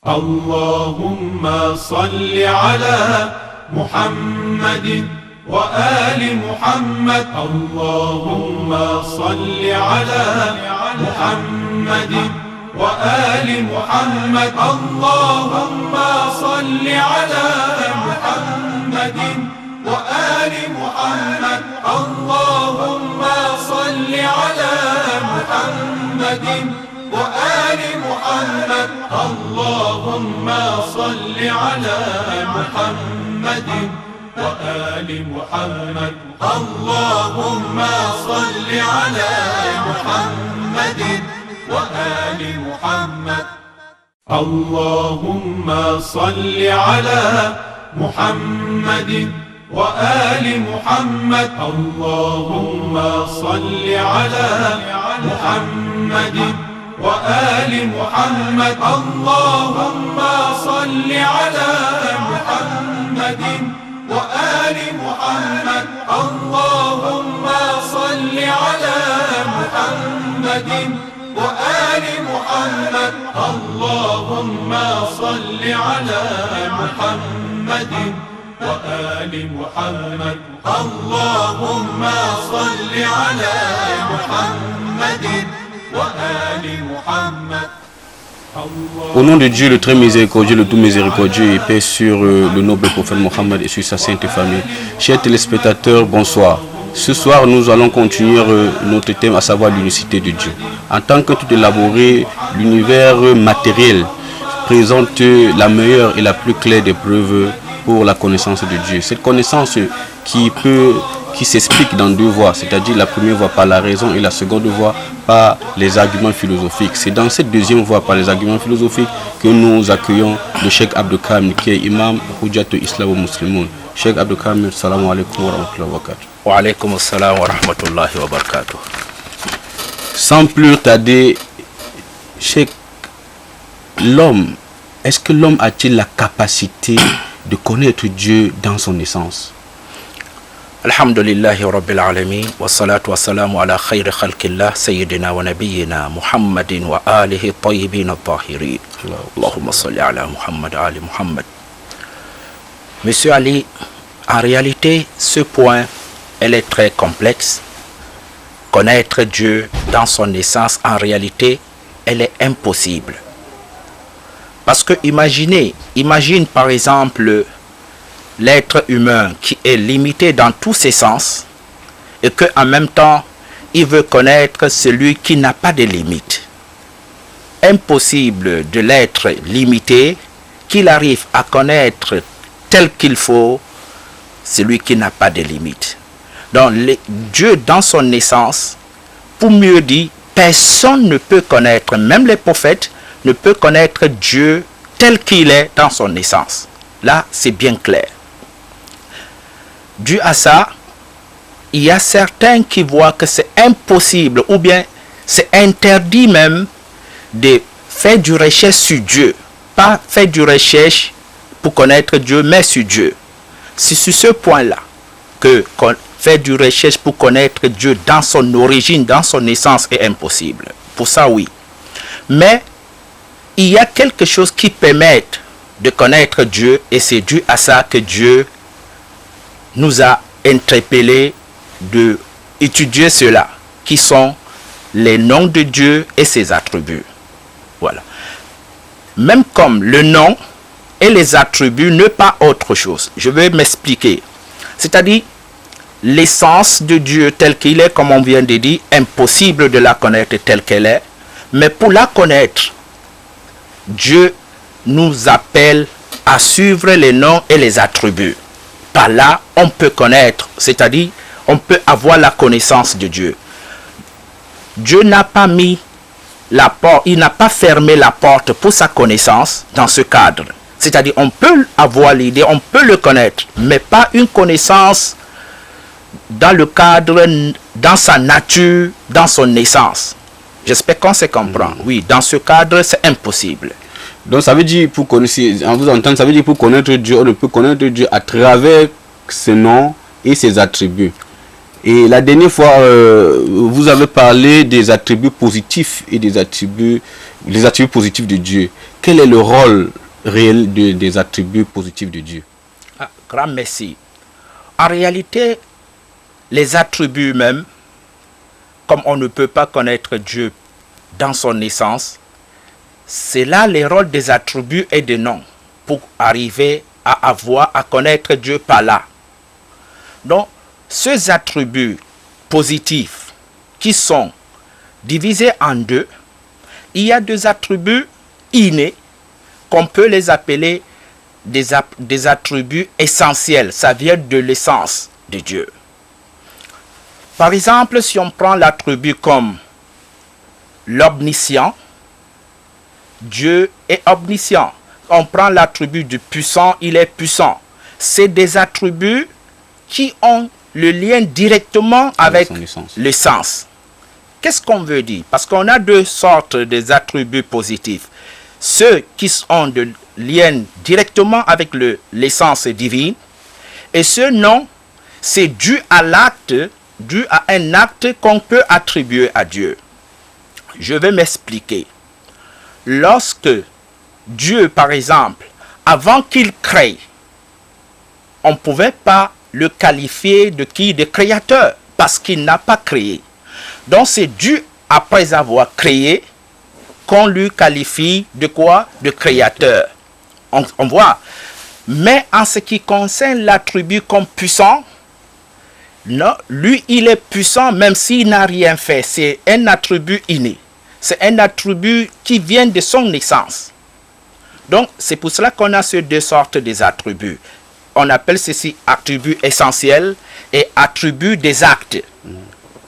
اللهم صل على محمد وآل محمد. اللهم صل على محمد وآل محمد. اللهم صل على محمد وآل محمد. اللهم صل على محمد وآل محمد. اللهم صل على محمد وآل محمد. اللهم صل على محمد وآل محمد. اللهم صل على محمد وآل محمد. اللهم صل على محمد وآل محمد. اللهم صل على محمد وآل محمد. اللهم صل على محمد وآل محمد. اللهم صل على محمد وآل محمد. اللهم صل على محمد وآل محمد. Au nom de Dieu, le très miséricordieux, le tout miséricordieux, et paix sur le noble prophète Mohammed et sur sa sainte famille. Chers téléspectateurs, bonsoir. Ce soir, nous allons continuer notre thème, à savoir l'unicité de Dieu. En tant que tout élaboré, l'univers matériel présente la meilleure et la plus claire des preuves pour la connaissance de Dieu. Cette connaissance qui s'explique dans deux voies, c'est-à-dire la première voie par la raison et la seconde voie par les arguments philosophiques. C'est dans cette deuxième voie par les arguments philosophiques que nous accueillons le Cheikh Abdou Kamil, qui est imam Hujjatul Islam wa Muslimun. Cheikh Abdou Kamil, salam alaikum wa rahmatullahi wa barakatuh. Wa alaikum assalam wa rahmatullahi wa barakatuh. Sans plus tarder, Cheikh, l'homme, est-ce que l'homme a-t-il la capacité de connaître Dieu dans son essence? Alhamdulillahi rabbil alamin wa salatu wa salamu ala khayri khalqillah sayyidina wa nabiyyina Muhammadin wa alihi tayyibin at-tahirin. Allahumma salli ala Muhammad ali Muhammad. Monsieur Ali, en réalité, ce point, elle est très complexe. Connaître Dieu dans son essence, en réalité, elle est impossible. Parce que imagine par exemple l'être humain qui est limité dans tous ses sens et qu'en même temps, il veut connaître celui qui n'a pas de limite. Impossible de l'être limité, qu'il arrive à connaître tel qu'il faut celui qui n'a pas de limite. Donc Dieu dans son essence, pour mieux dire, personne ne peut connaître, même les prophètes ne peut connaître Dieu tel qu'il est dans son essence. Là, c'est bien clair. Dû à ça, il y a certains qui voient que c'est impossible ou bien c'est interdit même de faire du recherche sur Dieu. Pas faire du recherche pour connaître Dieu, mais sur Dieu. C'est sur ce point-là que faire du recherche pour connaître Dieu dans son origine, dans son essence est impossible. Pour ça, oui. Mais il y a quelque chose qui permet de connaître Dieu et c'est dû à ça que Dieu nous a interpellés de étudier cela, qui sont les noms de Dieu et ses attributs. Voilà. Même comme le nom et les attributs ne pas autre chose. Je vais m'expliquer. C'est-à-dire, l'essence de Dieu telle qu'il est, comme on vient de dire, impossible de la connaître telle qu'elle est. Mais pour la connaître, Dieu nous appelle à suivre les noms et les attributs. Par là, on peut connaître, c'est-à-dire, on peut avoir la connaissance de Dieu. Dieu n'a pas mis la porte, il n'a pas fermé la porte pour sa connaissance dans ce cadre. C'est-à-dire, on peut avoir l'idée, on peut le connaître, mais pas une connaissance dans le cadre, dans sa nature, dans son essence. J'espère qu'on se comprend. Oui, dans ce cadre, c'est impossible. Donc ça veut dire, pour connaître, en vous entendant, ça veut dire pour connaître Dieu, on ne peut connaître Dieu à travers ses noms et ses attributs. Et la dernière fois, vous avez parlé des attributs positifs et des attributs positifs de Dieu. Quel est le rôle réel des attributs positifs de Dieu? Grand merci. En réalité, les attributs même, comme on ne peut pas connaître Dieu dans son essence, c'est là les rôles des attributs et des noms pour arriver à connaître Dieu par là. Donc, ces attributs positifs qui sont divisés en deux, il y a deux attributs innés qu'on peut les appeler des attributs essentiels. Ça vient de l'essence de Dieu. Par exemple, si on prend l'attribut comme l'omniscient, Dieu est omniscient. On prend l'attribut du puissant, il est puissant. C'est des attributs qui ont le lien directement avec l'essence. Qu'est-ce qu'on veut dire? Parce qu'on a deux sortes d'attributs positifs. Ceux qui ont de lien directement avec l'essence divine, et ceux non, c'est dû à un acte qu'on peut attribuer à Dieu. Je vais m'expliquer. Lorsque Dieu, par exemple, avant qu'il crée, on ne pouvait pas le qualifier de créateur, parce qu'il n'a pas créé. Donc c'est dû, après avoir créé, qu'on lui qualifie de quoi? De créateur. On voit. Mais en ce qui concerne l'attribut comme puissant, non, lui il est puissant même s'il n'a rien fait. C'est un attribut inné. C'est un attribut qui vient de son naissance. Donc c'est pour cela qu'on a ces deux sortes d'attributs. On appelle ceci attribut essentiel et attribut des actes.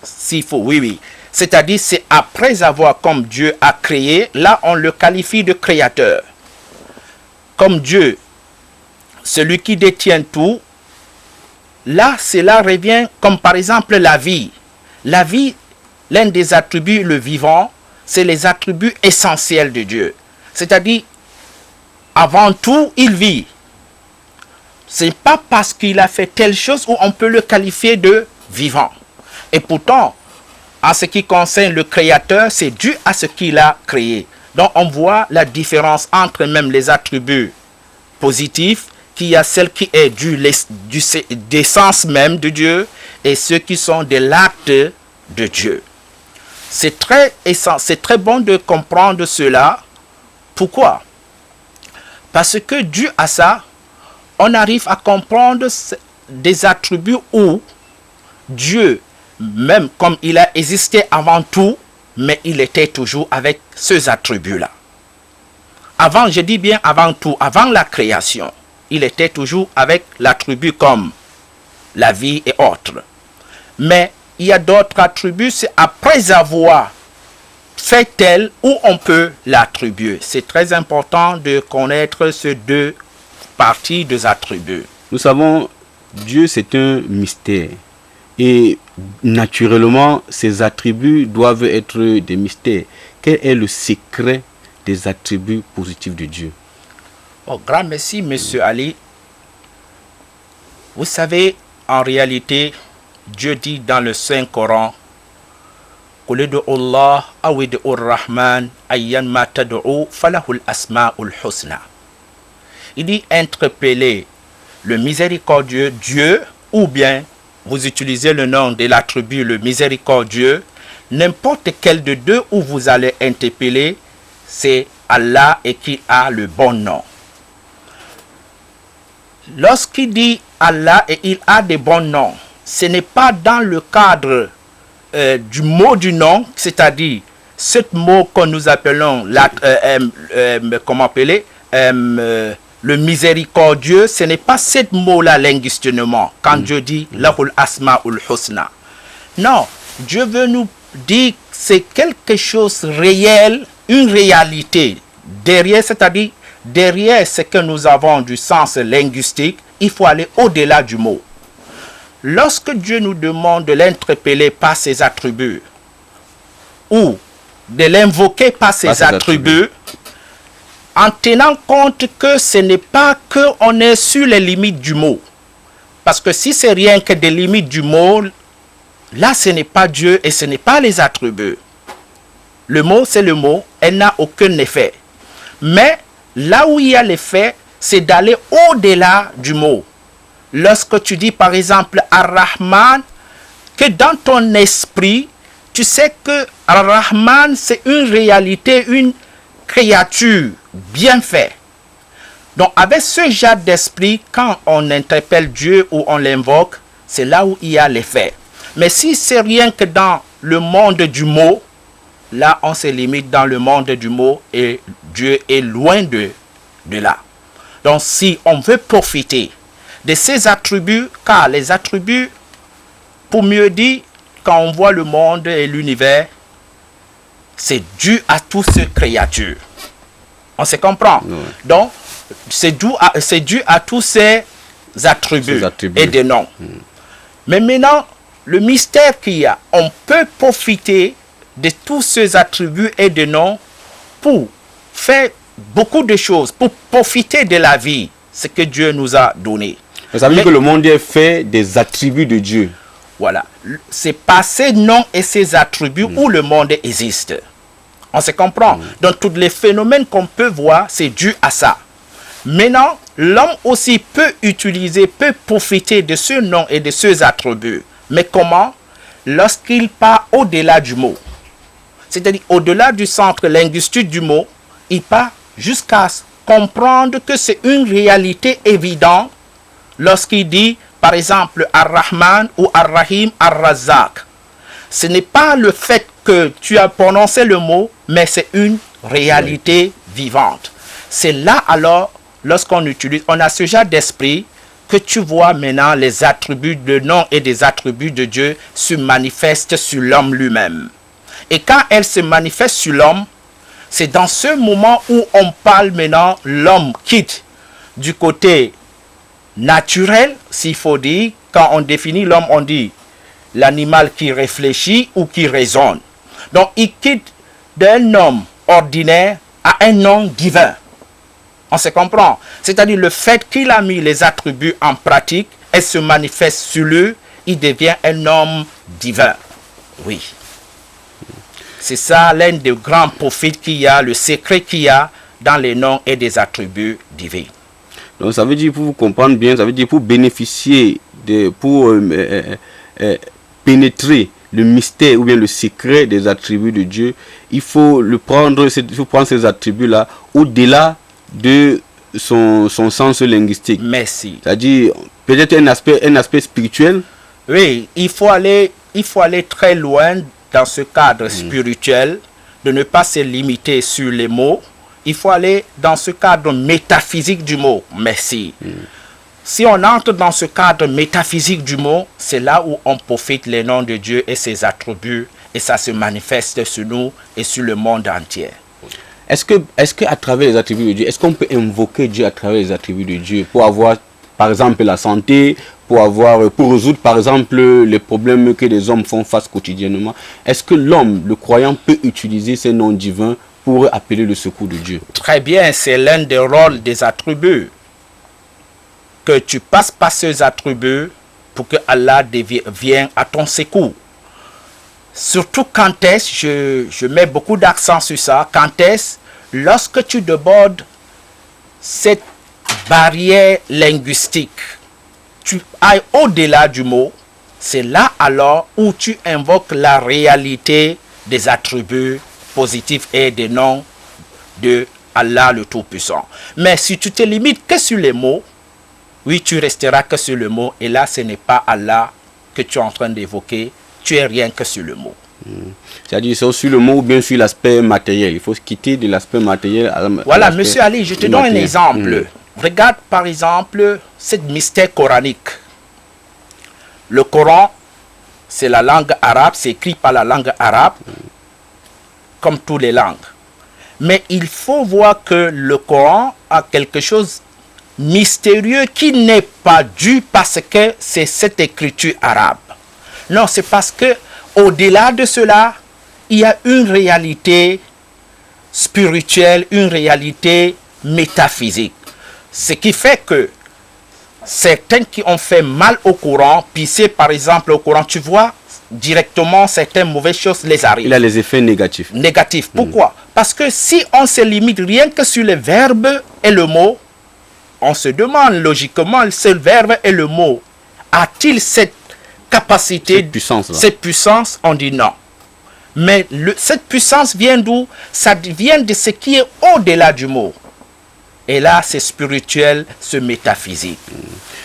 S'il faut, oui. C'est-à-dire, c'est après avoir, comme Dieu a créé, là on le qualifie de créateur. Comme Dieu, celui qui détient tout, là, cela revient comme par exemple la vie. La vie, l'un des attributs, le vivant, c'est les attributs essentiels de Dieu. C'est-à-dire, avant tout, il vit. Ce n'est pas parce qu'il a fait telle chose où on peut le qualifier de vivant. Et pourtant, en ce qui concerne le créateur, c'est dû à ce qu'il a créé. Donc on voit la différence entre même les attributs positifs, qu'il y a celle qui est d'essence même de Dieu et ceux qui sont de l'acte de Dieu. C'est très bon de comprendre cela. Pourquoi? Parce que dû à ça, on arrive à comprendre des attributs où Dieu, même comme il a existé avant tout, mais il était toujours avec ces attributs-là. Avant, je dis bien avant tout, avant la création, il était toujours avec l'attribut comme la vie et autres. Mais il y a d'autres attributs, c'est après avoir fait tel où on peut l'attribuer. C'est très important de connaître ces deux parties des attributs. Nous savons, Dieu c'est un mystère. Et naturellement, ces attributs doivent être des mystères. Quel est le secret des attributs positifs de Dieu? Oh, grand merci, Monsieur Ali. Vous savez, en réalité, Dieu dit dans le Saint-Coran, il dit interpeller le miséricordieux Dieu, ou bien vous utilisez le nom de l'attribut le miséricordieux, n'importe quel de deux où vous allez interpeller, c'est Allah et qui a le bon nom. Lorsqu'il dit Allah et il a des bons noms, ce n'est pas dans le cadre du mot du nom, c'est-à-dire ce mot que nous appelons le miséricordieux, ce n'est pas ce mot-là linguistiquement, quand Dieu dit Lahul Asma'ul Husna. Non, Dieu veut nous dire que c'est quelque chose de réel, une réalité. Derrière, c'est-à-dire, derrière ce que nous avons du sens linguistique, il faut aller au-delà du mot. Lorsque Dieu nous demande de l'interpeller par ses attributs, ou de l'invoquer par ses attributs, en tenant compte que ce n'est pas qu'on est sur les limites du mot. Parce que si c'est rien que des limites du mot, là, ce n'est pas Dieu et ce n'est pas les attributs. Le mot, c'est le mot, elle n'a aucun effet. Mais là où il y a l'effet, c'est d'aller au-delà du mot. Lorsque tu dis par exemple Ar-Rahman, que dans ton esprit, tu sais que Ar-Rahman, c'est une réalité, une créature bien faite. Donc avec ce genre d'esprit, quand on interpelle Dieu ou on l'invoque, c'est là où il y a l'effet. Mais si c'est rien que dans le monde du mot, là on se limite dans le monde du mot et Dieu est loin de là. Donc si on veut profiter de ces attributs, car les attributs, pour mieux dire, quand on voit le monde et l'univers, c'est dû à toutes ces créatures. On se comprend. Oui. Donc, c'est dû à tous ces attributs et des noms. Mais maintenant, le mystère qu'il y a, on peut profiter de tous ces attributs et des noms pour faire beaucoup de choses, pour profiter de la vie, ce que Dieu nous a donné. Ça veut dire que le monde est fait des attributs de Dieu. Voilà. C'est par ces noms et ces attributs où le monde existe. On se comprend. Donc, tous les phénomènes qu'on peut voir, c'est dû à ça. Maintenant, l'homme aussi peut utiliser, peut profiter de ce nom et de ces attributs. Mais comment? Lorsqu'il part au-delà du mot. C'est-à-dire au-delà du centre linguistique du mot, il part jusqu'à comprendre que c'est une réalité évidente lorsqu'il dit, par exemple, Ar-Rahman ou Ar-Rahim, Ar-Razak. Ce n'est pas le fait que tu as prononcé le mot, mais c'est une réalité vivante. C'est là alors, lorsqu'on utilise, on a ce genre d'esprit que tu vois maintenant les attributs de nom et des attributs de Dieu se manifestent sur l'homme lui-même. Et quand elle se manifeste sur l'homme, c'est dans ce moment où on parle maintenant, l'homme quitte du côté naturel, s'il faut dire, quand on définit l'homme, on dit l'animal qui réfléchit ou qui raisonne. Donc, il quitte d'un homme ordinaire à un homme divin. On se comprend. C'est-à-dire le fait qu'il a mis les attributs en pratique et se manifeste sur lui, il devient un homme divin. Oui. C'est ça l'un des grands prophètes qu'il y a, le secret qu'il y a dans les noms et des attributs divins. Donc ça veut dire, pour vous comprendre bien, ça veut dire pour bénéficier, pour pénétrer le mystère ou bien le secret des attributs de Dieu, il faut prendre ces attributs-là au-delà de son sens linguistique. Merci. C'est-à-dire peut-être un aspect spirituel. Oui, il faut aller très loin dans ce cadre spirituel, de ne pas se limiter sur les mots. Il faut aller dans ce cadre métaphysique du mot. Merci. Si on entre dans ce cadre métaphysique du mot, c'est là où on profite les noms de Dieu et ses attributs, et ça se manifeste sur nous et sur le monde entier. Est-ce que à travers les attributs de Dieu, est-ce qu'on peut invoquer Dieu à travers les attributs de Dieu pour avoir, par exemple, la santé, pour résoudre, par exemple, les problèmes que les hommes font face quotidiennement? Est-ce que l'homme, le croyant, peut utiliser ces noms divins pour appeler le secours de Dieu? Très bien, c'est l'un des rôles des attributs. Que tu passes par ces attributs pour que Allah vienne à ton secours. Surtout quand est-ce, je mets beaucoup d'accent sur ça, quand est-ce, lorsque tu débordes cette barrière linguistique, tu ailles au-delà du mot, c'est là alors où tu invoques la réalité des attributs positifs et des noms de Allah le Tout-Puissant. Mais si tu te limites que sur les mots, oui, tu resteras que sur le mot, et là, ce n'est pas Allah que tu es en train d'évoquer, tu es rien que sur le mot. C'est-à-dire sur le mot ou bien sur l'aspect matériel. Il faut se quitter de l'aspect matériel. Voilà, monsieur Ali, je te donne un exemple. Regarde par exemple ce mystère coranique. Le Coran, c'est la langue arabe, c'est écrit par la langue arabe, comme toutes les langues. Mais il faut voir que le Coran a quelque chose mystérieux qui n'est pas dû parce que c'est cette écriture arabe. Non, c'est parce que au-delà de cela, il y a une réalité spirituelle, une réalité métaphysique. Ce qui fait que certains qui ont fait mal au Coran, pisser par exemple au Coran, tu vois, directement certaines mauvaises choses les arrivent. Il a les effets négatifs. Négatifs. Pourquoi? Parce que si on se limite rien que sur le verbe et le mot, on se demande logiquement, ce verbe et le mot, a-t-il cette capacité, cette puissance? On dit non. Mais cette puissance vient d'où? Ça vient de ce qui est au-delà du mot. Et là, c'est spirituel, c'est métaphysique.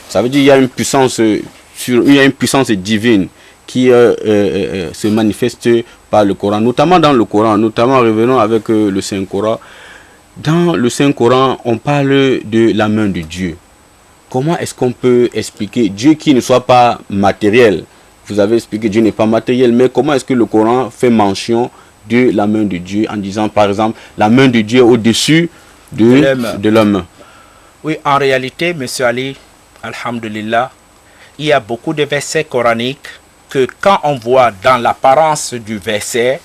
Ça veut dire qu'il y a une puissance, il y a une puissance divine qui se manifeste par le Coran, notamment dans le Coran, notamment revenons avec le Saint-Coran. Dans le Saint-Coran, on parle de la main de Dieu. Comment est-ce qu'on peut expliquer Dieu qui ne soit pas matériel? Vous avez expliqué Dieu n'est pas matériel, mais comment est-ce que le Coran fait mention de la main de Dieu en disant par exemple la main de Dieu au-dessus de l'homme? Oui, en réalité, M. Ali, alhamdulillah, il y a beaucoup de versets coraniques que quand on voit dans l'apparence du verset,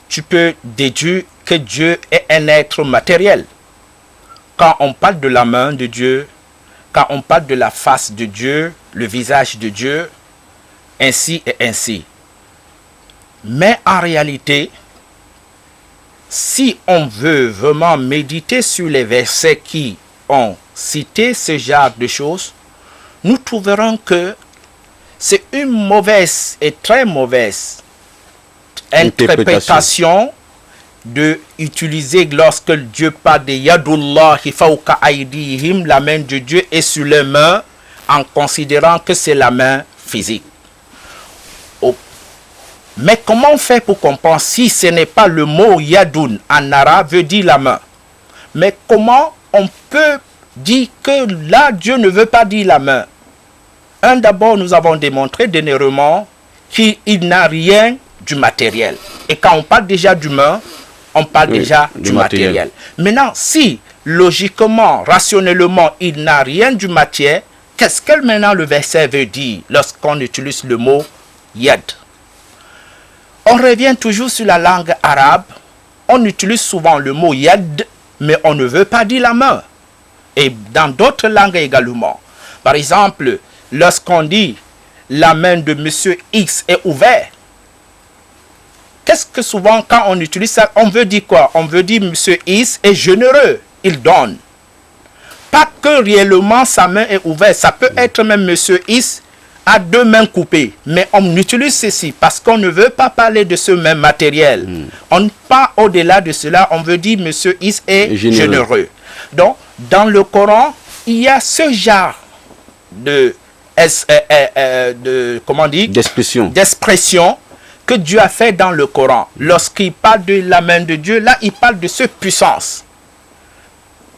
tu peux déduire que Dieu est un être matériel. Quand on parle de la main de Dieu, quand on parle de la face de Dieu, le visage de Dieu, ainsi et ainsi. Mais en réalité, si on veut vraiment méditer sur les versets qui ont cité ce genre de choses, nous trouverons que c'est une mauvaise et très mauvaise interprétation de utiliser lorsque Dieu parle de Yadullahi fawqa aydihim, la main de Dieu est sur les mains, en considérant que c'est la main physique. Mais comment on fait pour comprendre si ce n'est pas le mot Yadoun en arabe veut dire la main? Mais comment on peut dire que là Dieu ne veut pas dire la main? D'abord, nous avons démontré dernièrement qu'il n'a rien du matériel. Et quand on parle déjà d'humain, on parle déjà du matériel. Maintenant, si logiquement, rationnellement, il n'a rien du matière, qu'est-ce que maintenant le verset veut dire lorsqu'on utilise le mot yad? On revient toujours sur la langue arabe. On utilise souvent le mot yad, mais on ne veut pas dire la main. Et dans d'autres langues également. Par exemple, lorsqu'on dit la main de monsieur X est ouverte, qu'est-ce que souvent quand on utilise ça, on veut dire quoi? On veut dire monsieur X est généreux, il donne. Pas que réellement sa main est ouverte, ça peut être même monsieur X a deux mains coupées. Mais on utilise ceci parce qu'on ne veut pas parler de ce même matériel. On part au-delà de cela, on veut dire monsieur X est généreux. Donc, dans le Coran, il y a ce genre d'expression que Dieu a fait dans le Coran. Lorsqu'il parle de la main de Dieu, là, il parle de cette puissance.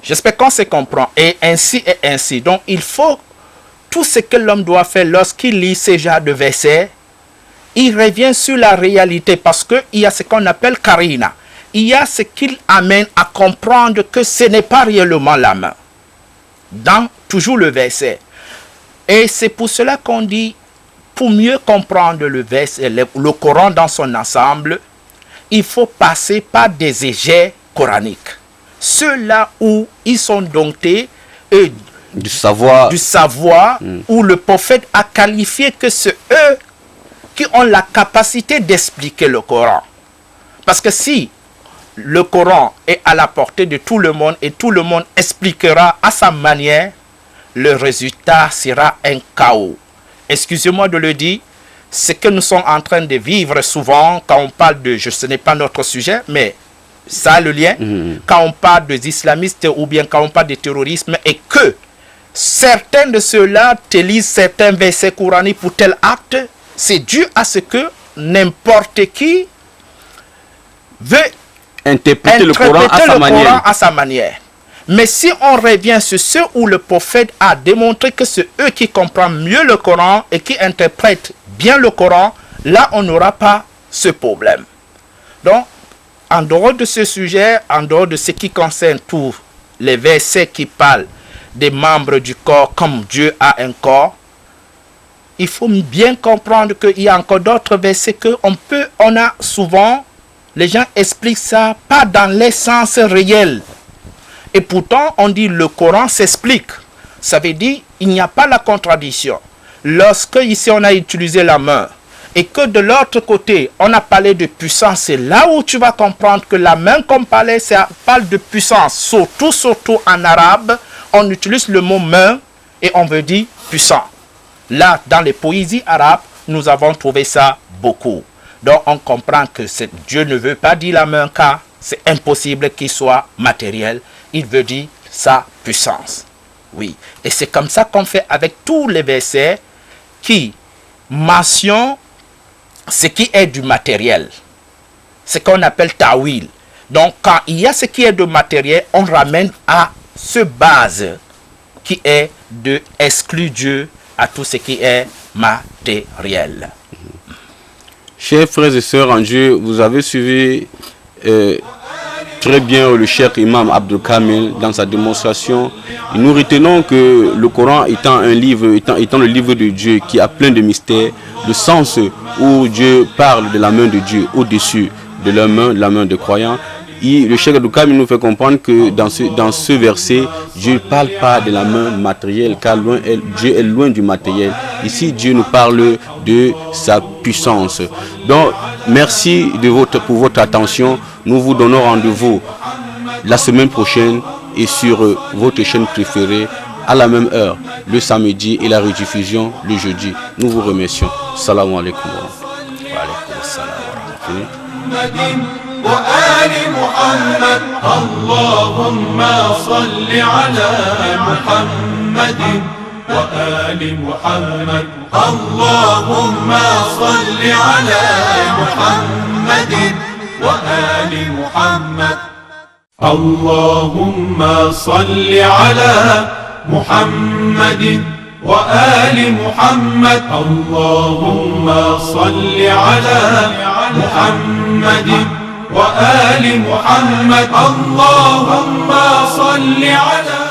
J'espère qu'on se comprend. Et ainsi et ainsi. Donc, il faut tout ce que l'homme doit faire lorsqu'il lit ce genre de versets, il revient sur la réalité parce qu'il y a ce qu'on appelle karina. Il y a ce qu'il amène à comprendre que ce n'est pas réellement la main. Dans toujours le verset. Et c'est pour cela qu'on dit, pour mieux comprendre le verset, le Coran dans son ensemble, il faut passer par des égets coraniques. Ceux-là où ils sont domptés du savoir où le prophète a qualifié que c'est eux qui ont la capacité d'expliquer le Coran. Parce que si le Coran est à la portée de tout le monde et tout le monde expliquera à sa manière, le résultat sera un chaos. Excusez-moi de le dire, ce que nous sommes en train de vivre souvent quand on parle de, ce n'est pas notre sujet, mais ça a le lien, quand on parle des islamistes ou bien quand on parle de terrorisme et que certains de ceux-là te lisent certains versets coraniques pour tel acte, c'est dû à ce que n'importe qui veut interpréter le Coran à sa manière. Mais si on revient sur ceux où le prophète a démontré que c'est eux qui comprennent mieux le Coran et qui interprètent bien le Coran, là on n'aura pas ce problème. Donc, en dehors de ce sujet, en dehors de ce qui concerne tous les versets qui parlent des membres du corps comme Dieu a un corps, il faut bien comprendre qu'il y a encore d'autres versets que on a souvent, les gens expliquent ça pas dans l'essence réelle. Et pourtant, on dit le Coran s'explique. Ça veut dire il n'y a pas la contradiction. Lorsque ici on a utilisé la main, et que de l'autre côté, on a parlé de puissance, c'est là où tu vas comprendre que la main qu'on parlait, ça parle de puissance. Surtout en arabe, on utilise le mot main et on veut dire puissant. Là, dans les poésies arabes, nous avons trouvé ça beaucoup. Donc, on comprend que Dieu ne veut pas dire la main car c'est impossible qu'il soit matériel. Il veut dire sa puissance. Oui. Et c'est comme ça qu'on fait avec tous les versets qui mentionnent ce qui est du matériel. Ce qu'on appelle ta'wil. Donc, quand il y a ce qui est de matériel, on ramène à ce base qui est de exclure Dieu à tout ce qui est matériel. Chers frères et sœurs en Dieu, vous avez suivi très bien le cheikh imam Abdul Kamil dans sa démonstration. Et nous retenons que le Coran étant un livre, étant le livre de Dieu qui a plein de mystères, le sens où Dieu parle de la main de Dieu au-dessus de la main de croyants. Et le cheikh Abdul Kamil nous fait comprendre que dans ce verset, Dieu ne parle pas de la main matérielle, car Dieu est loin du matériel. Ici, Dieu nous parle de sa puissance. Donc, merci pour votre attention. Nous vous donnons rendez-vous la semaine prochaine et sur votre chaîne préférée à la même heure, le samedi, et la rediffusion le jeudi. Nous vous remercions. Salam alaikum. وآل محمد اللهم صل على محمد وآل محمد اللهم صل على محمد وآل محمد اللهم صل على محمد وآل محمد اللهم صل على محمد وآل محمد اللهم صل على